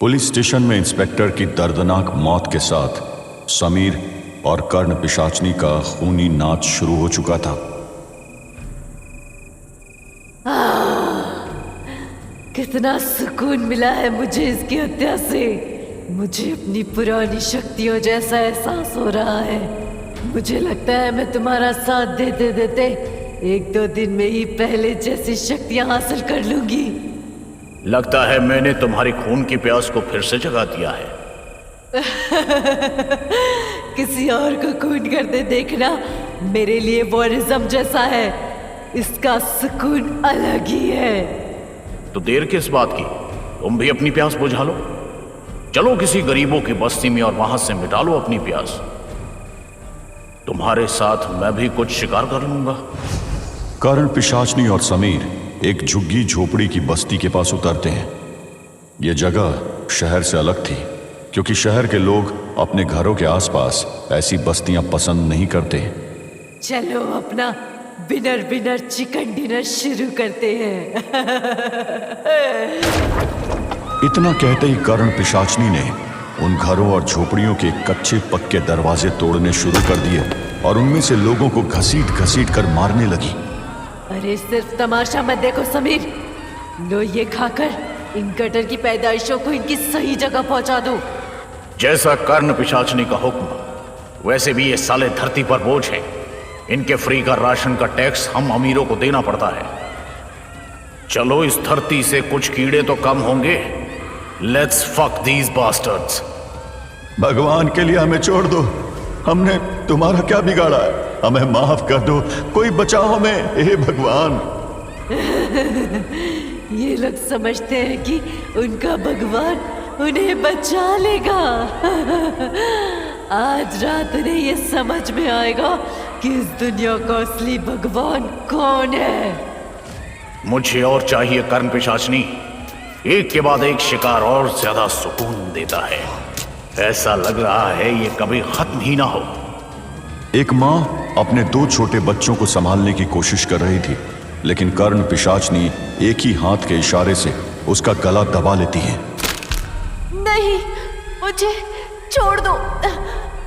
Police station में inspector की दर्दनाक मौत के साथ समीर और कर्ण पिशाचनी का खूनी नाच शुरू हो चुका था। कितना सुकून मिला है मुझे इसकी हत्या से। मुझे अपनी पुरानी शक्तियों जैसा एहसास हो रहा है। मुझे लगता है मैं तुम्हारा साथ देते देते 1-2 दिन में ही पहले जैसी शक्तियां हासिल कर लूंगी। लगता है मैंने तुम्हारी खून की प्यास को फिर से जगा दिया है। किसी और को खून करते देखना मेरे लिए वॉरिज्म जैसा है। इसका सुकून अलग ही है। तो देर किस बात की, तुम भी अपनी प्यास बुझा लो। चलो किसी गरीबों की बस्ती में और वहां से मिटा लो अपनी प्यास। तुम्हारे साथ मैं भी कुछ शिकार कर लूंगा। कर्ण पिशाचनी और समीर एक झुग्गी झोपड़ी की बस्ती के पास उतरते हैं। यह जगह शहर से अलग थी क्योंकि शहर के लोग अपने घरों के आसपास ऐसी बस्तियां पसंद नहीं करते। चलो अपना बिनर चिकन डिनर शुरू करते हैं। इतना कहते ही कर्ण पिशाचनी ने उन घरों और झोपड़ियों के कच्चे पक्के दरवाजे तोड़ने शुरू कर दिए और उनमें से लोगों को घसीट घसीट कर मारने लगी। अरे सिर्फ तमाशा मत देखो समीर, लो ये खाकर इन कटर की पैदाइशों को इनकी सही जगह पहुंचा दो। जैसा कर्ण पिशाचनी का हुक्म, वैसे भी ये साले धरती पर बोझ हैं। इनके फ्री का राशन का टैक्स हम अमीरों को देना पड़ता है। चलो इस धरती से कुछ कीड़े तो कम होंगे। Let's fuck these bastards. भगवान के लिए हमें छोड़ दो, हमने तुम्हारा क्या बिगाड़ा है? हमें माफ कर दो, कोई बचाओ हमें, हे भगवान। ये लोग समझते हैं कि उनका भगवान उन्हें बचा लेगा। आज रात उन्हें ये समझ में आएगा कि इस दुनिया का असली भगवान कौन है। मुझे और चाहिए कर्ण पिशाचनी। एक के बाद एक शिकार और ज्यादा सुकून देता है। ऐसा लग रहा है ये कभी खत्म ही ना हो। एक माँ अपने 2 छोटे बच्चों को संभालने की कोशिश कर रही थी, लेकिन कर्ण पिशाचनी एक ही हाथ के इशारे से उसका गला दबा लेती है। नहीं, मुझे छोड़ दो।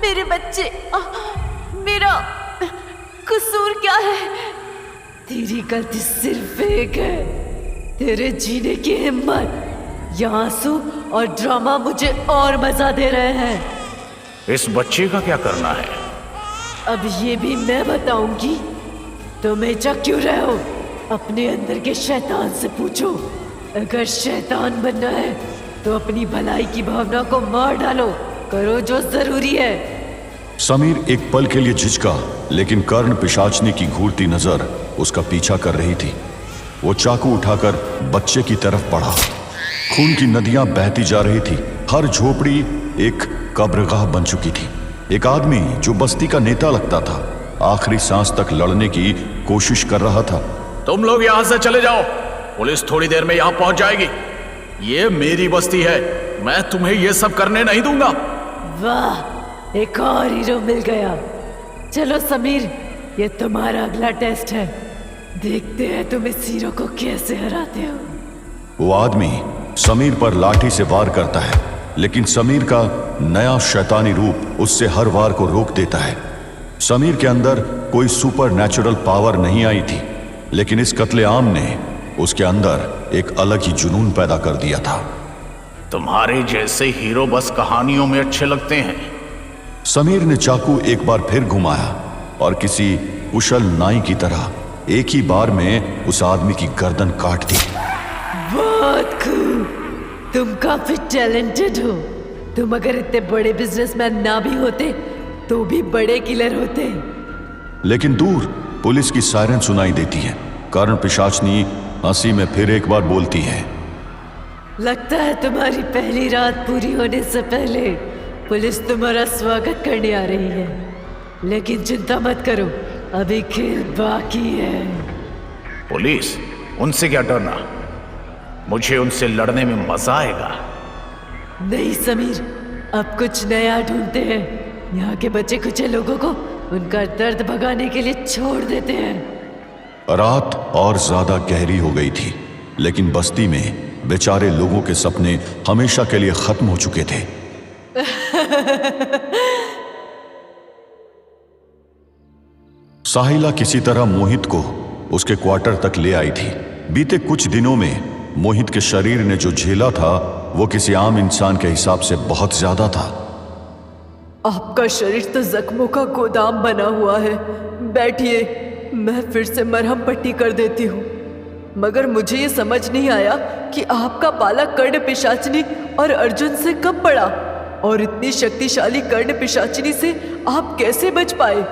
मेरे बच्चे, मेरा कसूर क्या है? तेरी गलती सिर्फ एक है, तेरे जीने की हिम्मत। ये आंसू और ड्रामा मुझे और मजा दे रहे हैं। इस बच्चे का क्या करना है? अब ये भी मैं बताऊंगी। तुम ऐसा क्यों रहे हो? अपने अंदर के शैतान से पूछो। अगर शैतान बनना है तो अपनी भलाई की भावना को मार डालो। करो जो जरूरी है। समीर एक पल के लिए झिझका, लेकिन कर्ण पिशाचनी की घूरती नजर उसका पीछा कर रही थी। वो चाकू उठाकर बच्चे की तरफ बढ़ा। खून की नदियां बहती जा रही थी। हर झोपड़ी एक कब्रगाह बन चुकी थी। एक आदमी जो बस्ती का नेता लगता था, आखिरी सांस तक लड़ने की कोशिश कर रहा था। तुम लोग यहां से चले जाओ, पुलिस थोड़ी देर में यहां पहुंच जाएगी। ये मेरी बस्ती है, मैं तुम्हें ये सब करने नहीं दूंगा। वाह, एक और हीरो मिल गया। चलो समीर, ये तुम्हारा अगला टेस्ट है। देखते हैं तुम इस हीरो को कैसे हराते हो। वो आदमी समीर पर लाठी से वार करता है, लेकिन समीर का नया शैतानी रूप उससे हर वार को रोक देता है। समीर के अंदर कोई सुपर नेचुरल पावर नहीं आई थी, लेकिन इस कत्लेआम ने उसके अंदर एक अलग ही जुनून पैदा कर दिया था। तुम्हारे जैसे हीरो बस कहानियों में अच्छे लगते हैं। समीर ने चाकू एक बार फिर घुमाया और किसी कुशल नाई की तरह एक ही बार में उस आदमी की गर्दन काट दी। बहुत खूब, तुम काफी टैलेंटेड हो। तुम अगर इतने बड़े बिजनेसमैन ना भी होते तो भी बड़े किलर होते। लेकिन दूर पुलिस की सायरन सुनाई देती है। कर्ण पिशाचनी हंसी में फिर एक बार बोलती है, लगता है तुम्हारी पहली रात पूरी होने से पहले पुलिस तुम्हारा स्वागत करने आ रही है। लेकिन चिंता मत करो, अभी खेल बाकी है। पुलिस? उनसे क्या डरना, मुझे उनसे लड़ने में मजा आएगा। नहीं समीर, अब कुछ नया ढूंढते हैं। यहाँ के बचे कुछ लोगों को उनका दर्द भगाने के लिए छोड़ देते हैं। रात और ज्यादा गहरी हो गई थी, लेकिन बस्ती में बेचारे लोगों के सपने हमेशा के लिए खत्म हो चुके थे। साहिला किसी तरह मोहित को उसके क्वार्टर तक ले आई थी। बीते कुछ दिनों में मोहित के शरीर ने जो झेला था वो किसी आम इंसान के हिसाब से बहुत ज्यादा था। आपका शरीर तो जख्मों का गोदाम बना हुआ है। बैठिए, मैं फिर से मरहम पट्टी कर देती हूँ। मगर मुझे ये समझ नहीं आया कि आपका पाला कर्ण पिशाचिनी और अर्जुन से कब पड़ा, और इतनी शक्तिशाली कर्ण पिशाचिनी से आप कैसे बच पाए?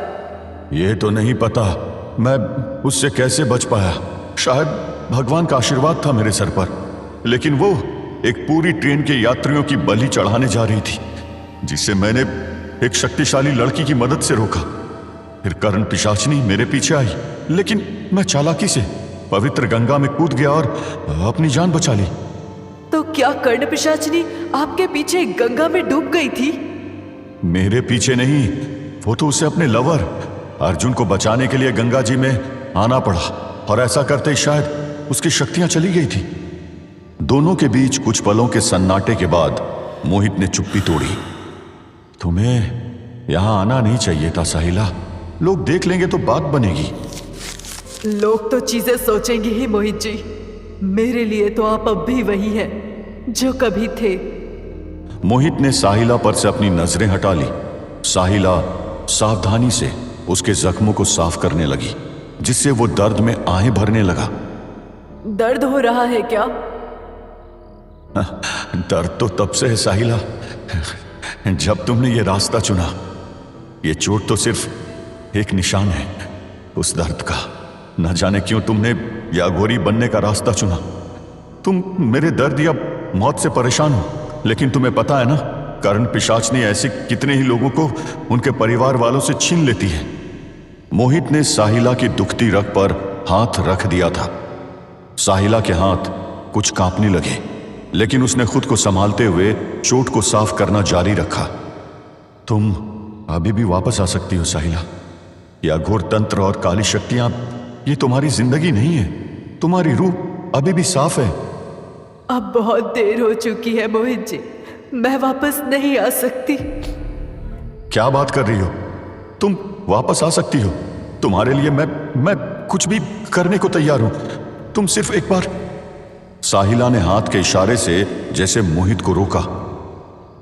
ये तो नहीं पता मैं उससे कैसे बच पाया। शायद भगवान का आशीर्वाद था मेरे सर पर, लेकिन वो एक पूरी ट्रेन के यात्रियों की बलि चढ़ाने जा रही थी, जिसे मैंने एक शक्तिशाली लड़की की मदद से रोका। फिर कर्ण पिशाचिनी मेरे पीछे आई, लेकिन मैं चालाकी से पवित्र गंगा में कूद गया और अपनी जान बचा ली। तो क्या कर्ण पिशाचिनी आपके पीछे गंगा में डूब गई थी? मेरे पीछे नहीं, वो तो उसे अपने लवर अर्जुन को बचाने के लिए गंगा जी में आना पड़ा, और ऐसा करते ही शायद उसकी शक्तियां चली गई थी। दोनों के बीच कुछ पलों के सन्नाटे के बाद मोहित ने चुप्पी तोड़ी। तुम्हें यहां आना नहीं चाहिए था साहिला, लोग देख लेंगे तो बात बनेगी। लोग तो चीजें सोचेंगे ही मोहित जी। मेरे लिए तो आप अब भी वही हैं जो कभी थे। मोहित ने साहिला पर से अपनी नजरें हटा ली। साहिला सावधानी से उसके जख्मों को साफ करने लगी, जिससे वो दर्द में आहें भरने लगा। दर्द हो रहा है क्या? दर्द तो तब से है साहिला जब तुमने ये रास्ता चुना। ये चोट तो सिर्फ एक निशान है उस दर्द का। न जाने क्यों तुमने ये अघोरी बनने का रास्ता चुना। तुम मेरे दर्द या मौत से परेशान हो, लेकिन तुम्हें पता है ना, कर्ण पिशाचिनी ऐसे कितने ही लोगों को उनके परिवार वालों से छीन लेती है। मोहित ने साहिला की दुखती रग पर हाथ रख दिया था। साहिला के हाथ कुछ कांपने लगे, लेकिन उसने खुद को संभालते हुए चोट को साफ करना जारी रखा। तुम अभी भी वापस आ सकती हो साहिला। यह अघोर तंत्र और काली शक्तियां ये तुम्हारी जिंदगी नहीं है। तुम्हारी रूह अभी भी साफ है। अब बहुत देर हो चुकी है मोहित जी, मैं वापस नहीं आ सकती। क्या बात कर रही हो? तुम वापस आ सकती हो। तुम्हारे लिए मैं कुछ भी करने को तैयार हूं। तुम सिर्फ एक बार। साहिला ने हाथ के इशारे से जैसे मोहित को रोका।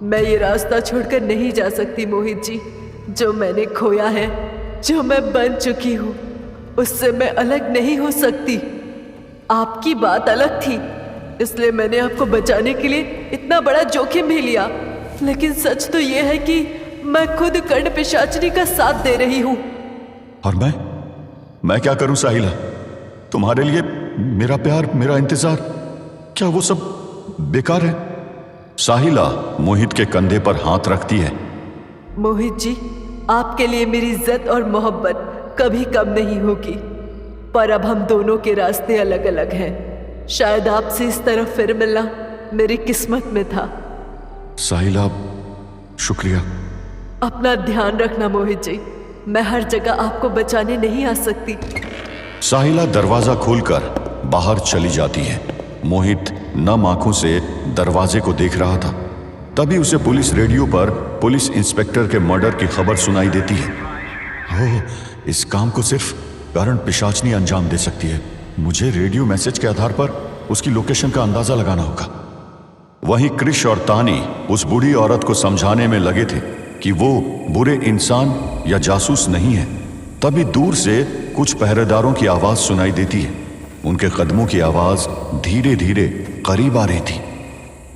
मैं ये रास्ता छोड़कर नहीं जा सकती मोहित जी। जो मैंने खोया है, जो मैं बन चुकी हूं, उससे मैं अलग नहीं हो सकती। आपकी बात अलग थी, इसलिए मैंने आपको बचाने के लिए इतना बड़ा जोखिम भी लिया। लेकिन सच तो यह है कि मैं खुद कर्ण पिशाचिनी का साथ दे रही हूं। और मैं क्या करूं साहिला? तुम्हारे लिए मेरा प्यार, मेरा इंतजार, क्या वो सब बेकार है? साहिला मोहित के कंधे पर हाथ रखती है। मोहित जी, आपके लिए मेरी इज्जत और मोहब्बत कभी कम नहीं होगी, पर अब हम दोनों के रास्ते अलग अलग हैं। शायद आपसे इस तरफ फिर मिलना मेरी किस्मत में था। साहिला, शुक्रिया। अपना ध्यान रखना मोहित जी, मैं हर जगह आपको बचाने नहीं आ सकती। साहिला दरवाजा खोलकर बाहर चली जाती है। मोहित नम आंखों से दरवाजे को देख रहा था। तभी उसे पुलिस रेडियो पर पुलिस इंस्पेक्टर के मर्डर की खबर सुनाई देती है। ओह, इस काम को सिर्फ कर्ण पिशाचिनी अंजाम दे सकती है। मुझे रेडियो मैसेज के आधार पर उसकी लोकेशन का अंदाजा लगाना होगा। वहीं कृष और तानी उस बूढ़ी औरत को समझाने में लगे थे कि वो बुरे इंसान या जासूस नहीं है। तभी दूर से कुछ पहरेदारों की आवाज सुनाई देती है। उनके कदमों की आवाज धीरे धीरे करीब आ रही थी।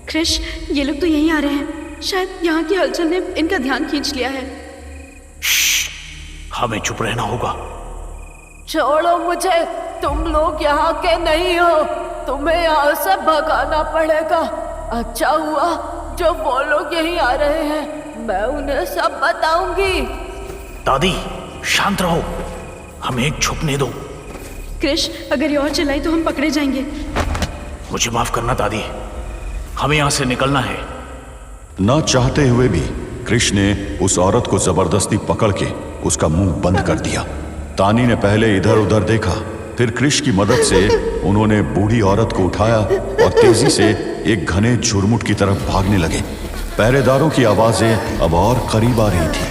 कृष, ये लोग तो यहीं आ रहे हैं। शायद यहाँ की हलचल ने इनका ध्यान खींच लिया है। हमें चुप रहना होगा। छोड़ो मुझे, तुम लोग यहाँ के नहीं हो, तुम्हें यहाँ से भगाना पड़ेगा। अच्छा हुआ जो वो लोग यहीं आ रहे हैं, मैं उन्हें सब बताऊंगी। दादी, शांत रहो, हमें छुपने दो। कृष, अगर ये और चिल्लाई तो हम पकड़े जाएंगे। मुझे माफ करना दादी, हमें यहाँ से निकलना है। न चाहते हुए भी कृष ने उस औरत को जबरदस्ती पकड़ के उसका मुंह बंद कर दिया। तानी ने पहले इधर उधर देखा फिर कृष की मदद से उन्होंने बूढ़ी औरत को उठाया और तेजी से एक घने झुरमुट की तरफ भागने लगे। पहरेदारों की आवाजें अब और करीब आ रही थी।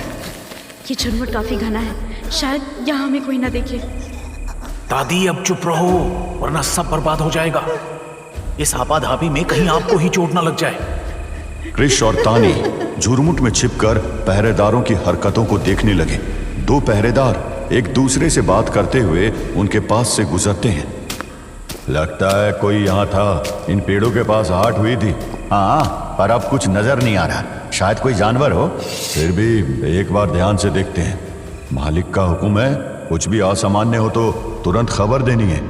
ये झुरमुट काफी घना है, शायद यहाँ हमें कोई ना देखे। दादी अब चुप रहो, वरना सब बर्बाद हो जाएगा। इस आपाधापी में कहीं आपको ही चोट ना लग जाए। कृष और तानी झुरमुट में छिपकर पहरेदारों की हरकतों को देखने लगे। दो पहरेदार एक दूसरे से बात करते हुए उनके पास से गुजरते हैं। लगता है कोई यहाँ था, इन पेड़ों के पास हाट हुई थी। हाँ, पर अब कुछ नजर नहीं आ रहा, शायद कोई जानवर हो। फिर भी एक बार ध्यान से देखते हैं। मालिक का हुक्म है, कुछ भी असामान्य हो तो तुरंत खबर देनी है।